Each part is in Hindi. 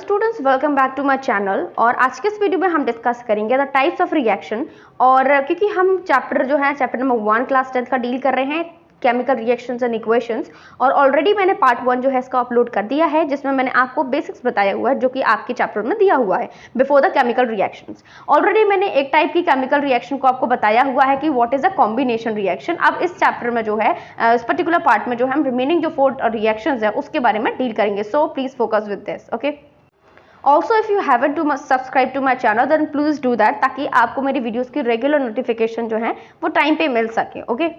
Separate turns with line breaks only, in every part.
Students, welcome back to my channel. और आज के इस वीडियो में हम डिस्कस करेंगे द टाइप्स ऑफ रिएक्शन। और क्योंकि हम चैप्टर नंबर 1 क्लास 10 का डील कर रहे हैं, केमिकल रिएक्शंस एंड इक्वेशंस, और ऑलरेडी मैंने पार्ट 1 जो है इसका अपलोड कर दिया है, जिसमें मैंने आपको बेसिक्स बताया हुआ है जो कि आपके चैप्टर में दिया हुआ है before the chemical reactions. Already मैंने एक टाइप की केमिकल रिएक्शन को आपको बताया हुआ है कि what is a combination reaction. अब इस चैप्टर में जो है इस पर्टिकुलर पार्ट में जो है हम रिमेनिंग जो 4 रिएक्शंस है उसके बारे में डील करेंगे। So please focus with this, okay. Also, if you haven't to subscribe to my channel, then please do that, ताकि आपको मेरी वीडियोस की रेगुलर नोटिफिकेशन जो है वो टाइम पे मिल सके, ओके।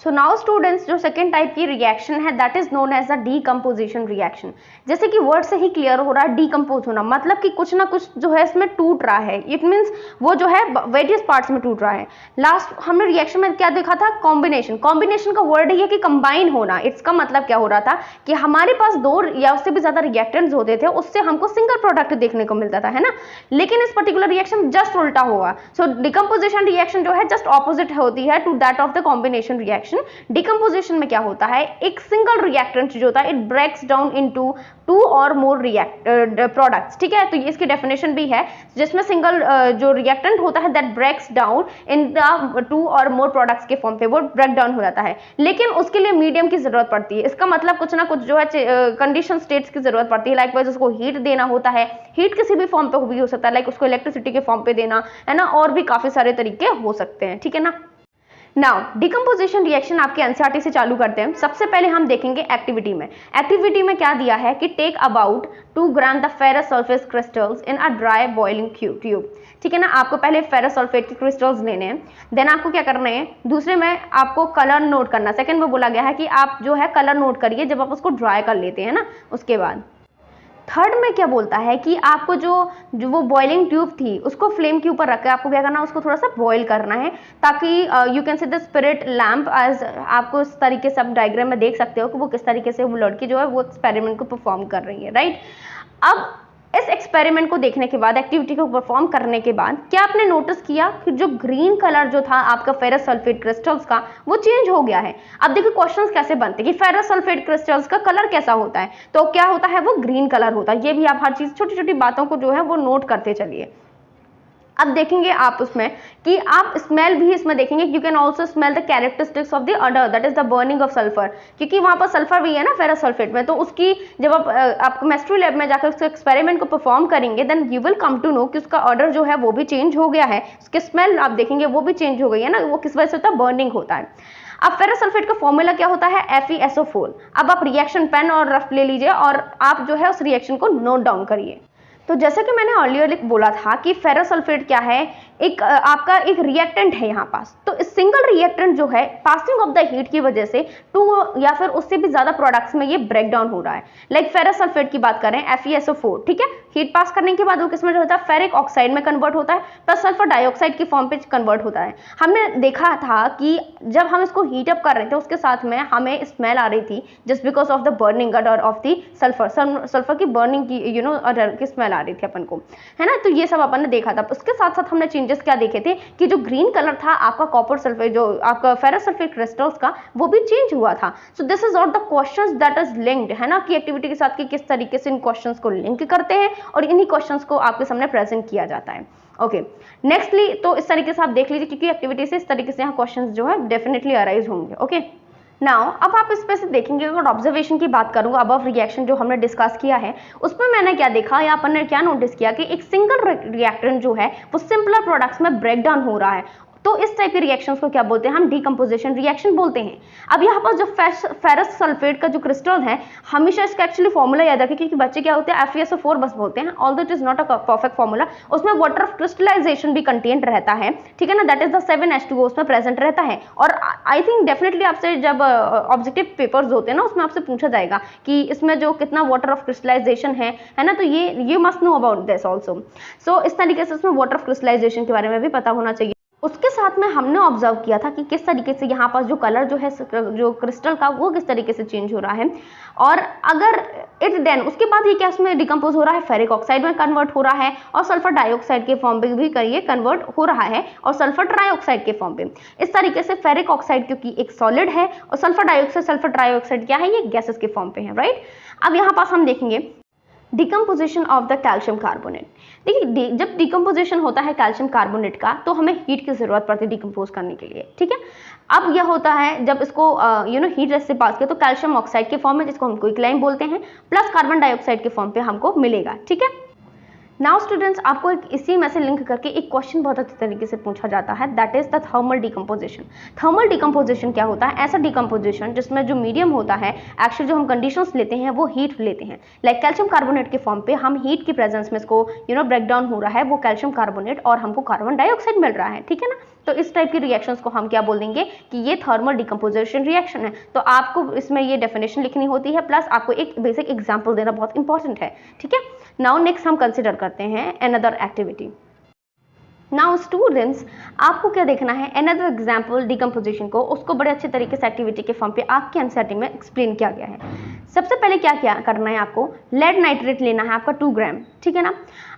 सो नाउ स्टूडेंट्स, जो सेकेंड टाइप की रिएक्शन है that is known as the decomposition reaction. जैसे कि वर्ड से ही क्लियर हो रहा है, डीकम्पोज होना मतलब कि कुछ ना कुछ जो है इसमें टूट रहा है। इट मीन्स वो जो है वेरियस पार्ट्स में टूट रहा है। लास्ट हमने रिएक्शन में क्या देखा था? कॉम्बिनेशन। कॉम्बिनेशन का वर्ड ही है कि कंबाइन होना। इसका मतलब क्या हो रहा था कि हमारे पास 2 या उससे भी ज्यादा रिएक्टेंट्स होते थे, उससे हमको सिंगल प्रोडक्ट देखने को मिलता था, है ना। लेकिन इस पर्टिकुलर रिएक्शन जस्ट उल्टा होगा। सो डिकम्पोजिशन रिएक्शन जो है जस्ट ऑपोजिट होती है to that of the combination reaction. Decomposition में क्या होता है, एक सिंगल रिएक्टेंट जो होता है it breaks down into 2 or more products, ठीक है। तो इसकी डेफिनेशन भी है जिसमें सिंगल जो रिएक्टेंट होता है that breaks down in the 2 or more products के फॉर्म पे वो ब्रेक डाउन हो जाता है। लेकिन उसके लिए मीडियम की जरूरत पड़ती है। इसका मतलब कुछ ना कुछ जो है कंडीशन स्टेट्स की जरूरत पड़ती है। लाइक वाइज उसको हीट देना होता है। हीट किसी भी फॉर्म पे भी हो सकता है, लाइक उसको इलेक्ट्रिसिटी के फॉर्म पे देना, है ना। और भी काफी सारे तरीके हो सकते हैं, ठीक है ना। नाउ डिकम्पोजिशन रिएक्शन आपके एनसीईआरटी से चालू करते हैं। सबसे पहले हम देखेंगे एक्टिविटी में। एक्टिविटी में क्या दिया है कि take about 2 gram the ferrous sulphate crystals in a dry boiling tube, ठीक है ना। आपको पहले फेरस सल्फेट के क्रिस्टल्स लेने हैं, देन आपको क्या करना है, दूसरे में आपको कलर नोट करना। सेकंड में बोला गया है कि आप जो है कलर नोट करिए जब आप उसको ड्राई कर लेते हैं ना, उसके बाद। थर्ड में क्या बोलता है कि आपको जो वो बॉइलिंग ट्यूब थी उसको फ्लेम के ऊपर रखकर आपको क्या करना है, उसको थोड़ा सा बॉईल करना है, ताकि you can see the spirit lamp edge. आपको इस तरीके से आप डायग्राम में देख सकते हो कि वो किस तरीके से वो लड़की जो है वो एक्सपेरिमेंट को परफॉर्म कर रही है, राइट। अब इस एक्सपेरिमेंट को देखने के बाद, एक्टिविटी को परफॉर्म करने के बाद, क्या आपने नोटिस किया कि जो ग्रीन कलर जो था आपका फेरस सल्फेट क्रिस्टल्स का वो चेंज हो गया है। अब देखिए क्वेश्चंस कैसे बनते हैं कि फेरस सल्फेट क्रिस्टल्स का कलर कैसा होता है, तो क्या होता है, वो ग्रीन कलर होता है। ये भी आप हर चीज छोटी छोटी बातों को जो है वो नोट करते चलिए। अब देखेंगे आप उसमें कि आप स्मेल भी इसमें देखेंगे। You can also smell the characteristics of the order, that is the burning of sulphur, क्योंकि वहां पर सल्फर भी है ना फेरस सल्फेट में। तो उसकी जब आप केमिस्ट्री लैब में जाकर उस एक्सपेरिमेंट को परफॉर्म करेंगे, then you will come to know कि उसका ऑर्डर जो है वो भी चेंज हो गया है, उसकी स्मेल आप देखेंगे वो भी चेंज हो गई है ना। वो किस वजह से होता है, बर्निंग होता है। अब फेरस सल्फेट का फॉर्मूला क्या होता है, FeSO4। अब आप रिएक्शन पेन और रफ ले लीजिए और आप जो है उस रिएक्शन को नोट डाउन करिए। तो जैसे कि मैंने अर्लियर बोला था कि फेरस सल्फेट क्या है, एक आपका एक रिएक्टेंट है यहाँ पास। तो इस सिंगल रिएक्टेंट जो है पासिंग ऑफ द हीट की वजह से 2 या फिर उससे भी ज्यादा प्रोडक्ट्स में ये ब्रेक डाउन हो रहा है। लाइक फेरस सल्फेट की बात करें, FeSO4, ठीक है। हीट पास करने के बाद वो किसमें होता है, फेरिक ऑक्साइड में कन्वर्ट होता है, प्लस सल्फर डाइऑक्साइड की फॉर्म पे कन्वर्ट होता है। हमने देखा था कि जब हम इसको हीट अप कर रहे थे उसके साथ में हमें स्मेल आ रही थी just because of the burning order of the sulphur की बर्निंग की अडर की स्मेल आ रही थी अपन को, है ना। तो ये सब अपन ने देखा था। उसके साथ साथ हमने चेंजेस क्या देखे थे कि जो ग्रीन कलर था आपका कॉपर सल्फेट, जो आपका फेरस सल्फेट क्रिस्टल्स का, वो भी चेंज हुआ था। So this is all the questions that is linked, है ना, कि एक्टिविटी के साथ कि किस तरीके से इन क्वेश्चंस को लिंक करते हैं और इन्हीं क्वेश्चंस को आपके सामने प्रेजेंट किया जाता है, ओके। नेक्स्टली तो इस तरीके से आप देख लीजिए, क्योंकि एक्टिविटी से इस तरीके से यहाँ क्वेश्चंस जो है डेफिनेटली अराइज होंगे, ओके। नाउ अब आप इस पे से देखेंगे, अगर ऑब्जर्वेशन की बात करूंगा, अबव रिएक्शन जो हमने डिस्कस किया है उसमें मैंने क्या देखा या अपन ने क्या नोटिस किया कि एक सिंगल रिएक्टेंट जो है वो सिंपलर प्रोडक्ट्स में ब्रेक डाउन हो रहा है। तो इस टाइप के रिएक्शंस को क्या बोलते हैं, हम डीकम्पोजिशन रिएक्शन बोलते हैं। अब यहाँ पर जो फेरस सल्फेट का जो क्रिस्टल है, हमेशा इसका एक्चुअली फॉर्मूला याद रखें, क्योंकि बच्चे क्या होते हैं FeSO4 बस बोलते हैं, although it is not a perfect formula. उसमें वाटर ऑफ क्रिस्टलाइजेशन भी कंटेंट रहता है, ठीक है ना, दैट इज द 7H2O उसमें प्रेजेंट रहता है। और आई थिंक डेफिनेटली आपसे जब ऑब्जेक्टिव पेपर्स होते हैं ना उसमें आपसे पूछा जाएगा कि इसमें जो कितना वाटर ऑफ क्रिस्टलाइजेशन है ना, तो ये must know about this also. So इस तरीके से उसमें वाटर ऑफ क्रिस्टलाइजेशन के बारे में भी पता होना चाहिए। उसके साथ में हमने ऑब्जर्व किया था कि किस तरीके से यहाँ पास जो कलर जो है जो क्रिस्टल का वो किस तरीके से चेंज हो रहा है। और अगर इट देन उसके बाद ये क्या इसमें डिकम्पोज हो रहा है, फेरिक ऑक्साइड में कन्वर्ट हो रहा है और सल्फर डाइऑक्साइड के फॉर्म पे भी करिए कन्वर्ट हो रहा है और सल्फर ट्राइऑक्साइड के फॉर्म पे। इस तरीके से फेरिक ऑक्साइड क्योंकि एक सॉलिड है और सल्फर डाइऑक्साइड सल्फर ट्राइऑक्साइड क्या है, ये गैसेस के फॉर्म पे है, राइट। अब यहाँ पास हम देखेंगे decomposition of the calcium carbonate. देखिए जब डिकम्पोजिशन होता है कैल्शियम कार्बोनेट का तो हमें हीट की जरूरत पड़ती है डिकम्पोज करने के लिए, ठीक है। अब यह होता है जब इसको हीट रेस्ट से पास किया तो कैल्शियम ऑक्साइड के फॉर्म में, जिसको हम क्विकलाइन बोलते हैं, प्लस कार्बन डाइऑक्साइड के फॉर्म पे हमको मिलेगा, ठीक है। नाउ स्टूडेंट्स, आपको इसी में से लिंक करके एक क्वेश्चन बहुत अच्छे तरीके से पूछा जाता है, that is the thermal decomposition. Thermal decomposition क्या होता है? ऐसा डिकम्पोजिशन जिसमें जो मीडियम होता है, एक्चुअली जो हम कंडीशंस लेते हैं वो हीट लेते हैं। लाइक कैल्शियम कार्बोनेट के फॉर्म पे हम हीट की प्रेजेंस में इसको ब्रेक डाउन हो रहा है वो कैल्शियम कार्बोनेट और हमको कार्बन डाइऑक्साइड मिल रहा है, ठीक है ना। तो इस टाइप की रिएक्शंस को हम क्या बोल देंगे कि ये थर्मल डिकम्पोजिशन रिएक्शन है। तो आपको इसमें ये डेफिनेशन लिखनी होती है, प्लस आपको एक बेसिक एग्जांपल देना बहुत इंपॉर्टेंट है, ठीक है। नाउ नेक्स्ट हम कंसिडर करते हैं अनदर एक्टिविटी। नाउ स्टूडेंट्स, आपको क्या देखना है, अनदर एग्जाम्पल डिकम्पोजिशन को, उसको बड़े अच्छे तरीके से एक्टिविटी के फॉर्म पे आपके एनसीईआरटी में एक्सप्लेन किया गया है। सबसे पहले क्या क्या करना है, आपको लेड नाइट्रेट लेना है आपका 2 ग्राम, ठीक है ना।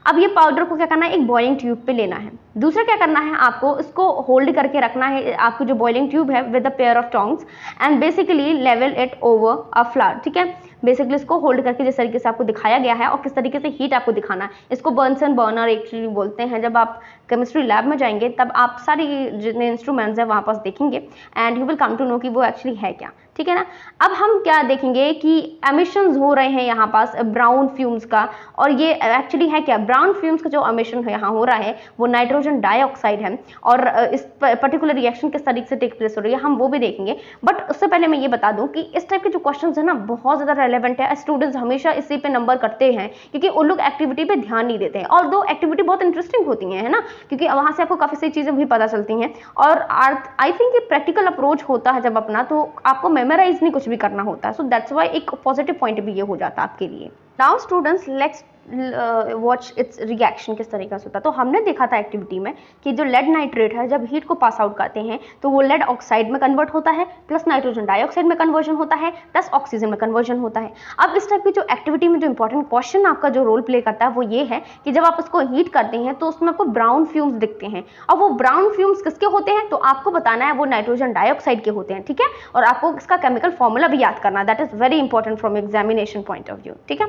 अब ये पाउडर को क्या करना है, एक बॉइलिंग ट्यूब पे लेना है। दूसरा क्या करना है, आपको इसको होल्ड करके रखना है, आपकी जो बॉइलिंग ट्यूब है, with a pair of tongs and basically level it over a flower, ठीक है। बेसिकली इसको होल्ड करके जिस तरीके से आपको दिखाया गया है और किस तरीके से हीट आपको दिखाना है, इसको बर्नसन बर्नर एक्चुअली बोलते हैं। जब आप केमिस्ट्री लैब में जाएंगे तब आप सारी जितने इंस्ट्रूमेंट्स हैं वहाँ पास देखेंगे and you will come to know कि वो एक्चुअली है क्या, ठीक है ना। अब हम क्या देखेंगे कि एमिशंस हो रहे हैं यहाँ पास ब्राउन फ्यूम्स का, और ये एक्चुअली है क्या, ब्राउन फ्यूम्स का जो एमिशन यहाँ हो रहा है वो नाइट्रोजन डाइऑक्साइड है, और इस पर्टिकुलर रिएक्शन किस तरीके से टेक प्लेस हो रही है हम वो भी देखेंगे। बट उससे पहले मैं ये बता दूं कि इस टाइप के जो क्वेश्चन है ना बहुत ज़्यादा रेलेवेंट है, स्टूडेंट्स हमेशा इसी पे नंबर करते हैं क्योंकि उन लोग एक्टिविटी पे ध्यान नहीं देते हैं, और दो एक्टिविटी बहुत इंटरेस्टिंग होती है ना, क्योंकि वहाँ से आपको काफ़ी सारी चीज़ें भी पता चलती हैं। और आई थिंक ये प्रैक्टिकल अप्रोच होता है जब अपना, तो आपको मेमोराइज नहीं कुछ भी करना होता है, सो दैट्स वाई एक पॉजिटिव पॉइंट भी ये हो जाता है आपके लिए। Now students, let's watch it's reaction किस तरीके से होता है। तो हमने देखा था एक्टिविटी में कि जो लेड नाइट्रेट है जब हीट को पास आउट करते हैं तो वो लेड ऑक्साइड में कन्वर्ट होता है, प्लस नाइट्रोजन डाइऑक्साइड में कन्वर्जन होता है, प्लस ऑक्सीजन में कन्वर्जन होता है। अब इस टाइप की जो एक्टिविटी में जो इंपॉर्टेंट क्वेश्चन आपका जो रोल प्ले करता है वो ये है कि जब आप इसको हीट करते हैं तो उसमें आपको ब्राउन फ्यूम्स दिखते हैं, और वो ब्राउन फ्यूम्स किसके होते हैं तो आपको बताना है वो नाइट्रोजन डाइऑक्साइड के होते हैं, ठीक है। और आपको इसका केमिकल फॉर्मूला भी याद करना, that is very important from examination point of view, ठीक है।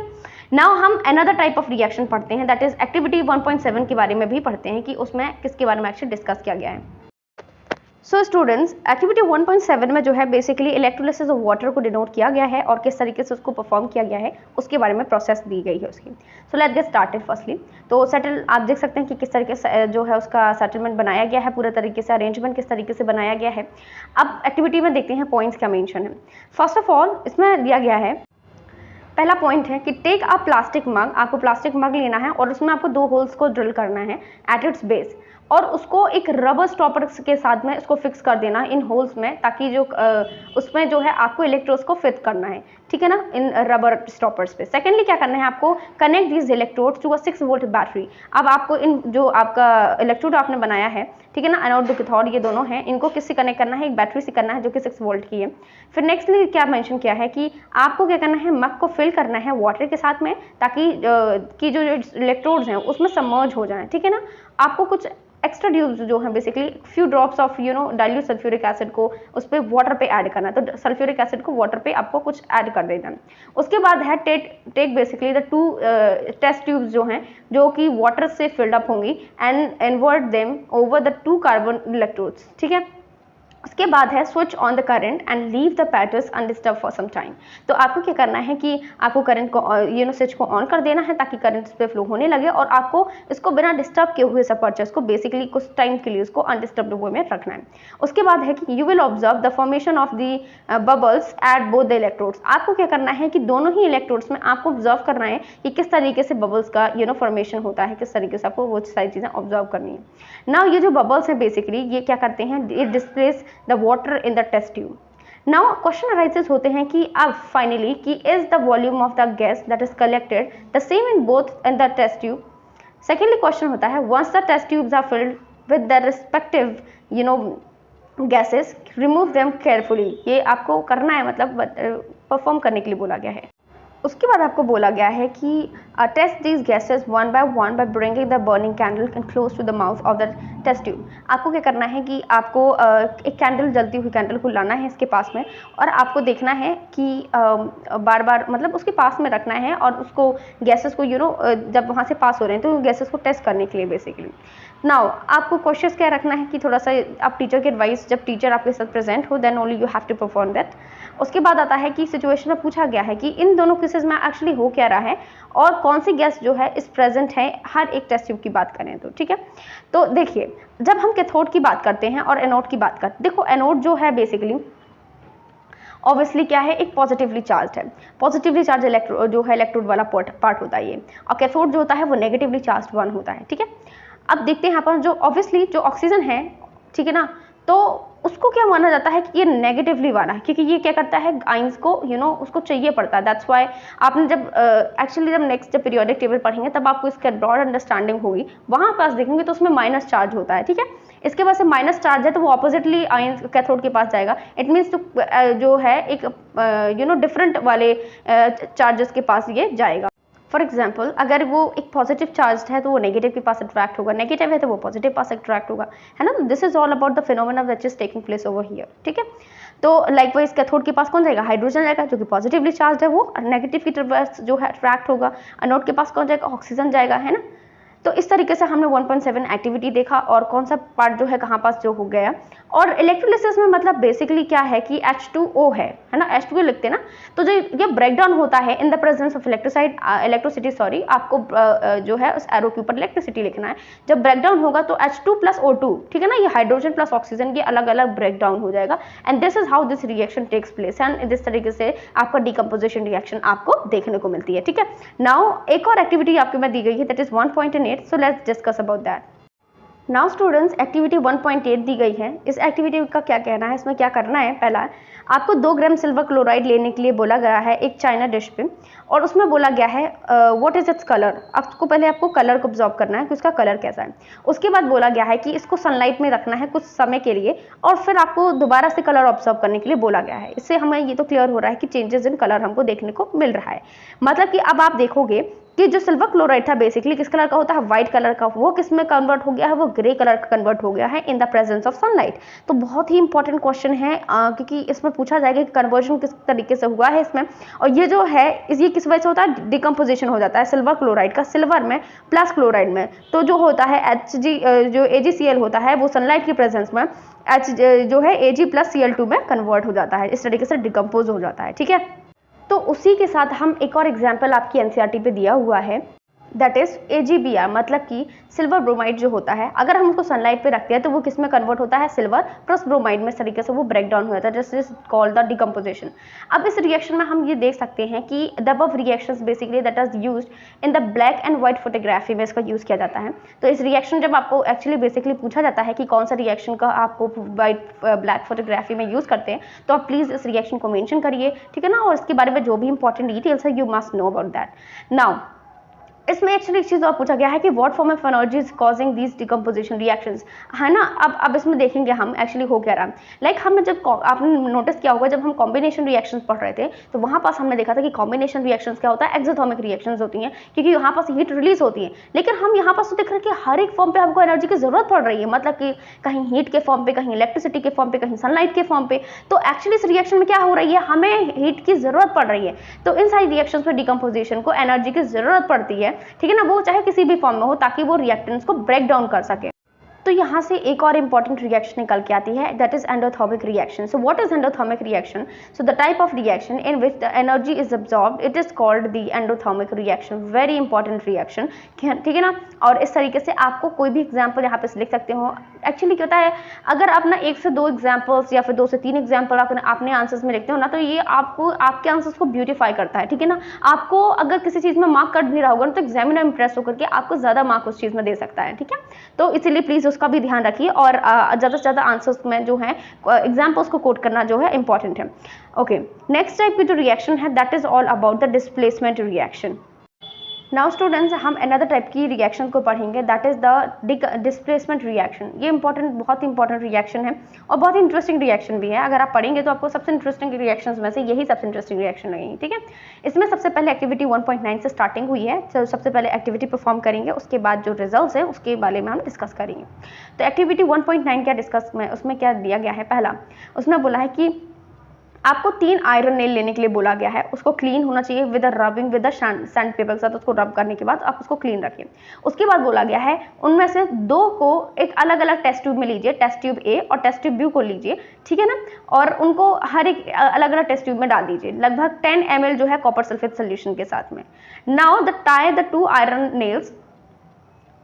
नाउ हम अनदर टाइप ऑफ रिएक्शन पढ़ते हैं, दैट इज एक्टिविटी 1.7 के बारे में भी पढ़ते हैं कि उसमें किसके बारे में एक्चुअली डिस्कस किया गया है। सो स्टूडेंट्स, एक्टिविटी 1.7 में जो है बेसिकली इलेक्ट्रोलिसिस ऑफ वाटर को डिनोट किया गया है और किस तरीके से उसको परफॉर्म किया गया है उसके बारे में प्रोसेस दी गई है उसकी। So let's get started. Firstly तो सेटल आप देख सकते हैं कि किस तरीके से जो है उसका सेटलमेंट बनाया गया है, पूरे तरीके से अरेंजमेंट किस तरीके से बनाया गया है। अब एक्टिविटी में देखते हैं पॉइंट्स क्या मेंशन है। फर्स्ट ऑफ ऑल इसमें दिया गया है, पहला पॉइंट है कि टेक अ प्लास्टिक मग, आपको प्लास्टिक मग लेना है और उसमें आपको 2 होल्स को ड्रिल करना है एट इट्स बेस, और उसको एक रबर स्टॉपर के साथ में इसको फिक्स कर देना इन होल्स में, ताकि जो उसमें जो है आपको इलेक्ट्रोड्स को फिट करना है, ठीक है ना, इन रबर स्टॉपर्स पे। सेकेंडली क्या करना है, आपको connect these electrodes to a 6 volt battery. अब आपको इन जो आपका इलेक्ट्रोड आपने बनाया है, ठीक है ना, एनोड टू कैथोड ये दोनों हैं, इनको किससे कनेक्ट करना है, एक बैटरी से करना है जो कि 6 वोल्ट की है। फिर नेक्स्टली क्या मेंशन किया है कि आपको क्या करना है, मग को फिल करना है वाटर के साथ में, ताकि कि जो इलेक्ट्रोड्स हैं उसमें सबमर्ज हो जाएं, ठीक है ना। आपको कुछ एक्स्ट्रा ट्यूब्स जो है basically few drops of dilute sulphuric acid को उस पर वाटर पे ऐड करना है, तो सल्फ्यूरिक एसिड को वाटर पे आपको कुछ ऐड कर देना है। उसके बाद है take basically the 2 test tubes जो हैं जो कि वाटर से फिल्ड अप होंगी and invert them over the 2 carbon electrodes, ठीक है। उसके बाद है switch on the current and leave the apparatus undisturbed for some time. तो आपको क्या करना है कि आपको करंट को स्विच को ऑन कर देना है ताकि करंट इस पे फ्लो होने लगे, और आपको इसको बिना डिस्टर्ब किए हुए सब पर्चेस को बेसिकली कुछ टाइम के लिए उसको अनडिस्टर्ब्ड वे में रखना है। उसके बाद है कि you will observe the formation of the bubbles at both the electrodes. आपको क्या करना है कि दोनों ही इलेक्ट्रोड्स में आपको ऑब्जर्व करना है कि किस तरीके से बबल्स का फॉर्मेशन होता है, किस तरीके से आपको वो सारी चीज़ें ऑब्जर्व करनी है। नाउ ये जो बबल्स हैं बेसिकली ये क्या करते हैं, it displaces the water in the test tube. Now question arises होते हैं कि अब फाइनली कि is the volume of the gas that is collected the same in both in the test tube. Secondly question होता है once the test tubes are filled with the respective gases remove them carefully. ये आपको करना है, मतलब परफॉर्म करने के लिए बोला गया है। उसके बाद आपको बोला गया है कि test these gases one by bringing the burning candle and close to the mouth of the test tube. आपको क्या करना है कि आपको एक कैंडल, जलती हुई कैंडल को लाना है इसके पास में, और आपको देखना है कि बार बार मतलब उसके पास में रखना है और उसको गैसेस को जब वहाँ से पास हो रहे हैं तो गैसेस को टेस्ट करने के लिए बेसिकली। नाउ आपको क्वेश्चन क्या रखना है कि थोड़ा सा आप टीचर के एडवाइस, जब टीचर आपके साथ प्रेजेंट हो then only you have to perform that. उसके बाद आता है कि सिचुएशन में पूछा गया है कि इन दोनों केसेस में एक्चुअली हो क्या रहा है और कौन सी गैस जो है इस प्रेजेंट है हर एक टेस्ट ट्यूब की बात करें तो। ठीक है, तो देखिए जब हम कैथोड की बात करते हैं और एनोड की बात करते हैं, देखो एनोड जो है बेसिकली ऑब्वियसली क्या है, एक पॉजिटिवली चार्ज है। पॉजिटिवली चार्ज जो है इलेक्ट्रोड वाला पार्ट होता है ये, और कैथोड जो होता है वो नेगेटिवली चार्ज वन होता है। ठीक है, अब देखते हैं यहाँ पर जो ऑब्वियसली जो ऑक्सीजन है, ठीक है ना, तो उसको क्या माना जाता है कि ये नेगेटिवली वाला है, क्योंकि ये क्या करता है आइंस को उसको चाहिए पड़ता है। दैट्स वाई आपने जब एक्चुअली जब नेक्स्ट जब पीरियोडिक टेबल पढ़ेंगे तब आपको इसका ब्रॉड अंडरस्टैंडिंग होगी, वहाँ पास देखेंगे तो उसमें माइनस चार्ज होता है। ठीक है, इसके पास से माइनस चार्ज है तो वो ऑपोजिटली आइंस कैथोड के पास जाएगा। इट मीन्स जो है एक डिफरेंट वाले चार्जेस के पास ये जाएगा। फॉर एग्जाम्पल अगर वो एक पॉजिटिव चार्ज है तो वो नेगेटिव के पास अट्रैक्ट होगा, नेगेटिव है तो वो पॉजिटिव पास अट्रैक्ट होगा, है ना। This is all about the phenomena which is taking place over here. ठीक है, तो लाइकवाइज कैथोड के पास कौन जाएगा, हाइड्रोजन जाएगा जो कि पॉजिटिवली चार्ज है, वो नेगेटिव की तरफ जो है अट्रैक्ट होगा। एनोड के पास कौन जाएगा, ऑक्सीजन जाएगा, है ना। तो इस तरीके से हमने 1.7 एक्टिविटी देखा और कौन सा पार्ट जो है कहाँ पास जो हो गया। और इलेक्ट्रोलिसिस में मतलब बेसिकली क्या है कि H2O है ना, H2O लिखते हैं ना, तो जो ये ब्रेकडाउन होता है in the presence of electricity, sorry आपको जो है उस एरो के ऊपर इलेक्ट्रिसिटी लिखना है। जब ब्रेकडाउन होगा तो H2 + O2, ठीक है ना, ये हाइड्रोजन प्लस ऑक्सीजन ये अलग अलग ब्रेकडाउन हो जाएगा। And this is how this reaction takes place, and इस तरीके से आपका डिकम्पोजिशन रिएक्शन आपको देखने को मिलती है। ठीक है, नाउ एक और एक्टिविटी आपको मैं दी गई है, that is 1.8, so let's discuss about that. Now students activity 1.8 दी गई है। इस एक्टिविटी का क्या कहना है, इसमें क्या करना है, पहला आपको 2 ग्राम सिल्वर क्लोराइड लेने के लिए बोला गया है एक चाइना डिश पे, और उसमें बोला गया है व्हाट इज इट्स कलर। आपको पहले आपको कलर को ऑब्जर्व करना है कि उसका कलर कैसा है। उसके बाद बोला गया है कि इसको सनलाइट में रखना है कुछ समय के लिए, और फिर आपको दोबारा से कलर ऑब्जर्व करने के लिए बोला गया है। इससे हमें ये तो क्लियर हो रहा है कि चेंजेस इन कलर हमको देखने को मिल रहा है। मतलब कि अब आप देखोगे कि जो सिल्वर क्लोराइड था बेसिकली किस कलर का होता है, व्हाइट कलर का, वो किस में कन्वर्ट हो गया है, वो ग्रे कलर का कन्वर्ट हो गया है in the presence of sunlight. तो बहुत ही इंपॉर्टेंट क्वेश्चन है क्योंकि इसमें पूछा जाएगा कि कन्वर्जन किस तरीके से हुआ है इसमें, और ये जो है ये किस वजह से होता है, डिकम्पोजिशन हो जाता है सिल्वर क्लोराइड का सिल्वर में प्लस क्लोराइड में। तो जो होता है जो AgCl होता है वो सनलाइट की प्रेजेंस में H जो है Ag + Cl2 में कन्वर्ट हो जाता है, इस तरीके से डिकम्पोज हो जाता है। ठीक है, तो उसी के साथ हम एक और एग्जाम्पल आपकी NCERT पे दिया हुआ है, दैट इज AgBr, मतलब कि सिल्वर ब्रोमाइड जो होता है अगर हम उसको सनलाइट पे रखते हैं तो वो किस में कन्वर्ट होता है, सिल्वर प्लस ब्रोमाइड में। इस तरीके से वो ब्रेक डाउन हो जाता है, this is called the decomposition. अब इस रिएक्शन में हम ये देख सकते हैं कि the above reactions basically that is used in the black and white photography में इसका यूज किया जाता है। तो इस रिएक्शन जब आपको एक्चुअली बेसिकली पूछा जाता है कि कौन सा रिएक्शन का आपको व्हाइट ब्लैक फोटोग्राफी में यूज करते हैं, तो आप प्लीज इस रिएक्शन को मेंशन करिए, ठीक है ना, और इसके बारे में जो भी इंपॉर्टेंट डिटेल्स है you must know about that. Now इसमें एक्चुअली एक चीज और पूछा गया है कि what form of energy is causing these decomposition reactions, है ना। अब इसमें देखेंगे हम एक्चुअली हो क्या रहा है। लाइक हमने जब आपने नोटिस किया होगा जब हम कॉम्बिनेशन रिएक्शंस पढ़ रहे थे तो वहां पास हमने देखा था कि कॉम्बिनेशन रिएक्शंस क्या होता है, एक्सोथर्मिक रिएक्शंस होती हैं, क्योंकि यहाँ पास हीट रिलीज होती है। लेकिन हम यहाँ पास तो देख रहे हैं कि हर एक फॉर्म पे हमको एनर्जी की जरूरत पड़ रही है, मतलब कि कहीं हीट के फॉर्म पे, कहीं इलेक्ट्रिसिटी के फॉर्म पे, कहीं सनलाइट के फॉर्म पे। तो एक्चुअली इस रिएक्शन में क्या हो रही है, हमें हीट की जरूरत पड़ रही है। तो इन सारी रिएक्शंस में डिकम्पोजिशन को एनर्जी की जरूरत पड़ती है, ठीक है ना, वो चाहे किसी भी फॉर्म में हो, ताकि वो रिएक्टेंट्स को ब्रेक डाउन कर सके। तो यहाँ से एक और इंपॉर्टेंट रिएक्शन निकल के आती है, that is endothermic reaction. So what is endothermic reaction? So the type of reaction in which the energy is absorbed, it is called the endothermic reaction. Very important reaction, ठीक है ना। और इस तरीके से आपको कोई भी एग्जाम्पल यहाँ पे लिख सकते हो। एक्चुअली क्या होता है, अगर आप ना 1 से 2 एग्जाम्पल्स या फिर 2 से 3 एग्जाम्पल अपने आंसर्स में लिखते हो ना, तो ये आपको आपके आंसर्स को ब्यूटीफाई करता है, ठीक है ना। आपको अगर किसी चीज में मार्क कट भी रहा होगा तो एग्जामिनर इंप्रेस होकर के आपको ज्यादा मार्क उस चीज में दे सकता है, ठीक है। तो इसीलिए प्लीज उसका भी ध्यान रखिए, और ज़्यादा से ज़्यादा आंसर्स में जो है एग्जाम्पल्स को कोट करना जो है इंपॉर्टेंट है। ओके, नेक्स्ट टाइप की जो रिएक्शन है that is all about the displacement reaction. Now students, हम अनदर टाइप की रिएक्शन को पढ़ेंगे, that is the displacement reaction. ये इंपॉर्टेंट, बहुत इंपॉर्टेंट रिएक्शन है और बहुत इंटरेस्टिंग रिएक्शन भी है। अगर आप पढ़ेंगे तो आपको सबसे इंटरेस्टिंग रिएक्शंस में से यही सबसे इंटरेस्टिंग रिएक्शन लगेगी। ठीक है, इसमें सबसे पहले एक्टिविटी 1.9 से स्टार्टिंग हुई है। तो सबसे पहले एक्टिविटी परफॉर्म करेंगे, उसके बाद जो रिजल्ट्स है उसके बारे में हम डिस्कस करेंगे। तो एक्टिविटी 1.9 क्या डिस्कस में, उसमें क्या दिया गया है? पहला उसमें बोला है कि आपको 3 आयरन नेल लेने के लिए बोला गया है। उसको क्लीन होना चाहिए with rubbing with sand paper के साथ। उसको रब करने के बाद आप उसको क्लीन रखिए। उसके बाद बोला गया है उनमें से 2 को एक अलग अलग टेस्ट ट्यूब में लीजिए, टेस्ट ट्यूब ए और टेस्ट ट्यूब बी को लीजिए, ठीक है ना, और उनको हर एक अलग अलग टेस्ट ट्यूब में डाल दीजिए, लगभग 10 ml जो है कॉपर सल्फेट सोल्यूशन के साथ में। Now the tie the 2 iron nails,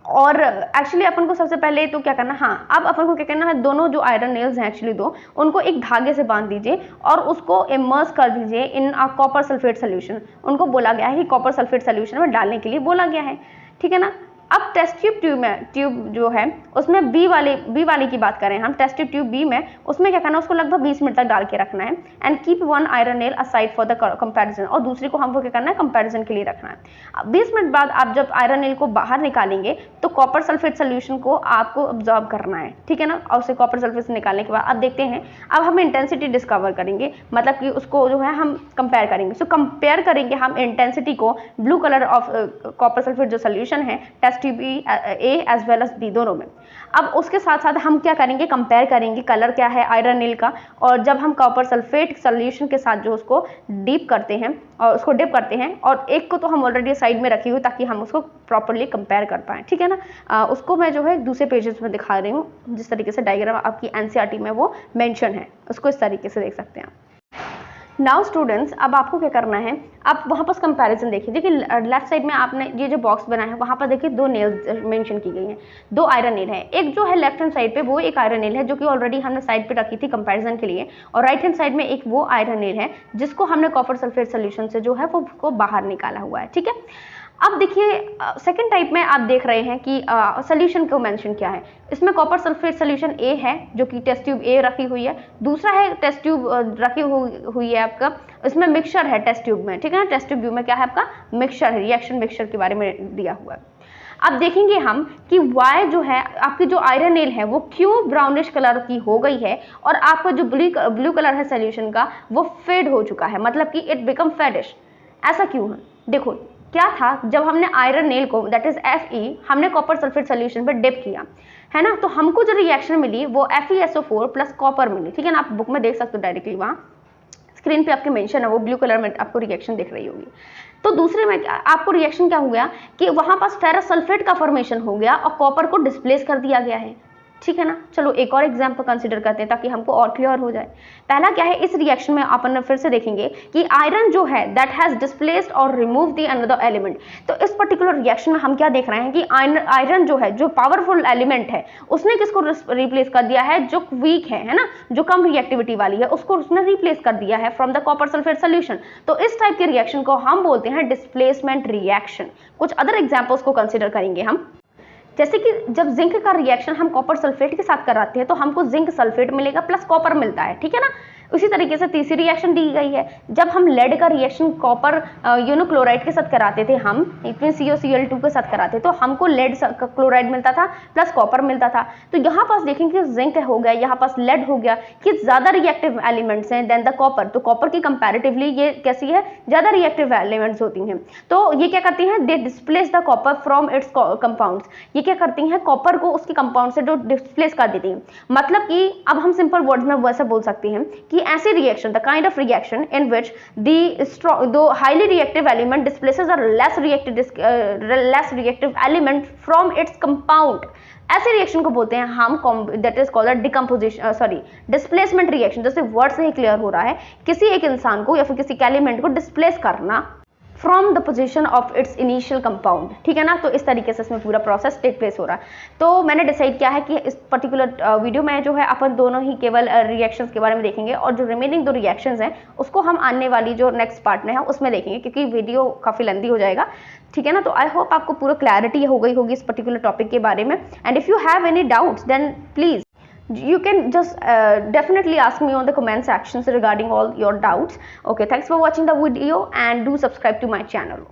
और एक्चुअली अपन को सबसे पहले तो क्या करना, हाँ अब अपन को क्या करना है, दोनों जो आयरन नेल्स हैं एक्चुअली 2, उनको एक धागे से बांध दीजिए और उसको इमर्स कर दीजिए इन कॉपर सल्फेट सोल्यूशन। उनको बोला गया है कि कॉपर सल्फेट सोल्यूशन में डालने के लिए बोला गया है, ठीक है ना। अब टेस्ट ट्यूब जो है उसमें बी वाली की बात करें हम, टेस्ट ट्यूब बी में उसमें क्या करना है, उसको लगभग 20 मिनट तक डाल के रखना है। And keep 1 iron nail aside for the comparison, और दूसरी को हमको क्या करना है, कंपैरिजन के लिए रखना है। अब 20 मिनट बाद आप जब आयरन नेल को बाहर निकालेंगे तो कॉपर सल्फेट सोल्यूशन को आपको ऑब्जॉर्ब करना है, ठीक है ना। और उसे कॉपर सल्फेट से निकालने के बाद अब देखते हैं, अब हम इंटेंसिटी डिस्कवर करेंगे, मतलब कि उसको जो है हम कंपेयर करेंगे। सो कंपेयर करेंगे हम इंटेंसिटी को blue colour of copper sulphate जो सोल्यूशन है test tube A as well as B दोनों में। अब उसके साथ साथ हम क्या करेंगे, कंपेयर करेंगे कलर क्या है आयरन नील का, और जब हम कॉपर सल्फेट सोल्यूशन के साथ जो उसको डिप करते हैं और उसको डिप करते हैं, और एक को तो हम ऑलरेडी साइड में रखी हुई ताकि हम उसको प्रॉपर्ली कंपेयर कर पाएँ, ठीक है ना। उसको मैं जो है दूसरे पेजेस में दिखा रही हूँ, जिस तरीके से डायग्राम आपकी एनसीईआरटी में वो मेंशन है, उसको इस तरीके से देख सकते हैं। नाउ स्टूडेंट्स, अब आपको क्या करना है, आप वहाँ पर कंपैरिजन देखिए लेफ्ट साइड में आपने ये जो बॉक्स बना है वहाँ पर देखिए 2 नेल्स मेंशन की गई हैं, 2 आयरन नेल है। एक जो है लेफ्ट हैंड साइड पे वो एक आयरन नेल है जो कि ऑलरेडी हमने साइड पे रखी थी कंपैरिजन के लिए, और राइट हैंड साइड में एक वो आयरन नेल है जिसको हमने कॉपर सल्फेट सोल्यूशन से जो है वो बाहर निकाला हुआ है, ठीक है। अब देखिए सेकंड टाइप में आप देख रहे हैं कि सोल्यूशन को मेंशन क्या है। इसमें कॉपर सल्फेट सोल्यूशन ए है जो कि टेस्ट ट्यूब ए रखी हुई है, दूसरा है टेस्ट ट्यूब रखी हुई है आपका, इसमें मिक्सचर है टेस्ट ट्यूब में, ठीक है ना। टेस्ट ट्यूब में क्या है आपका मिक्सचर है, रिएक्शन मिक्सचर के बारे में दिया हुआ है। अब देखेंगे हम कि Y जो है आपकी जो आयरन नेल है वो क्यों ब्राउनिश कलर की हो गई है, और आपका जो ब्लू कलर है सोल्यूशन का वो फेड हो चुका है, मतलब कि इट बिकम फेडिश। ऐसा क्यों है? देखो क्या था, जब हमने आयरन नेल को दैट इज Fe हमने कॉपर सल्फेट सोल्यूशन पर डिप किया है ना, तो हमको जो रिएक्शन मिली वो FeSO4 प्लस कॉपर मिली, ठीक है ना। आप बुक में देख सकते हो डायरेक्टली, वहाँ स्क्रीन पे आपके मेंशन है, वो ब्लू कलर में आपको रिएक्शन दिख रही होगी। तो दूसरे में आपको रिएक्शन क्या हो गया कि वहां पास फेरस सल्फेट का फॉर्मेशन हो गया और कॉपर को डिस्प्लेस कर दिया गया है, ठीक है ना। चलो एक और एग्जाम्पल कंसीडर करते हैं ताकि हमको और क्लियर हो जाए। पहला क्या है, इस रिएक्शन में अपन फिर से देखेंगे कि आयरन जो है दैट हैज डिस्प्लेस्ड और रिमूव द अनदर एलिमेंट। तो इस पर्टिकुलर रिएक्शन में हम क्या देख रहे हैं कि आयरन जो है, जो पावरफुल एलिमेंट है, उसने किसको रिप्लेस कर दिया है, जो वीक है ना, जो कम रिएक्टिविटी वाली है, उसको उसने रिप्लेस कर दिया है from the copper sulphate solution. तो इस टाइप के रिएक्शन को हम बोलते हैं डिस्प्लेसमेंट रिएक्शन। कुछ अदर एग्जाम्पल्स को कंसिडर करेंगे हम, जैसे कि जब जिंक का रिएक्शन हम कॉपर सल्फेट के साथ कराते हैं तो हमको जिंक सल्फेट मिलेगा प्लस कॉपर मिलता है, ठीक है ना। उसी तरीके से तीसरी रिएक्शन दी गई है, जब हम लेड का रिएक्शन कॉपर क्लोराइड के साथ कराते थे, हम COCl2 के साथ कराते तो हमको लेड क्लोराइड मिलता था प्लस कॉपर मिलता था। तो यहाँ पास देखेंगे जिंक हो गया, यहाँ पास लेड हो गया, कि ज्यादा रिएक्टिव एलिमेंट्स हैं देन द कॉपर। तो कॉपर की कंपैरेटिवली ये कैसी है, ज्यादा रिएक्टिव एलिमेंट्स होती हैं। तो ये क्या करती हैं, they displace the copper from its compounds. ये क्या करती हैं, कॉपर को उसके कंपाउंड से जो डिस्प्लेस कर देती हैं। मतलब कि अब हम सिंपल वर्ड्स में वैसा बोल सकते हैं कि ऐसी reaction, the kind of reaction in which the highly reactive element displaces a less reactive element from its compound, ऐसे रिएक्शन को बोलते हैं हम that is called decomposition displacement reaction. जैसे वर्ड से ही क्लियर हो रहा है, किसी एक इंसान को या फिर किसी एलिमेंट को डिस्प्लेस करना from the position of its initial compound, ठीक है ना। तो इस तरीके से इसमें पूरा प्रोसेस टेक प्लेस हो रहा है। तो मैंने डिसाइड किया है कि इस पर्टिकुलर वीडियो में जो है अपन दोनों ही केवल रिएक्शंस के बारे में देखेंगे, और जो रिमेनिंग 2 रिएक्शंस हैं उसको हम आने वाली जो नेक्स्ट पार्ट में है उसमें देखेंगे, क्योंकि वीडियो काफ़ी लेंदी हो जाएगा, ठीक है ना। तो आई होप आपको पूरा क्लैरिटी हो गई होगी इस पर्टिकुलर टॉपिक के बारे में। And if you have any doubts then please you can just definitely ask me on the comment sections regarding all your doubts. Okay, thanks for watching the video and do subscribe to my channel.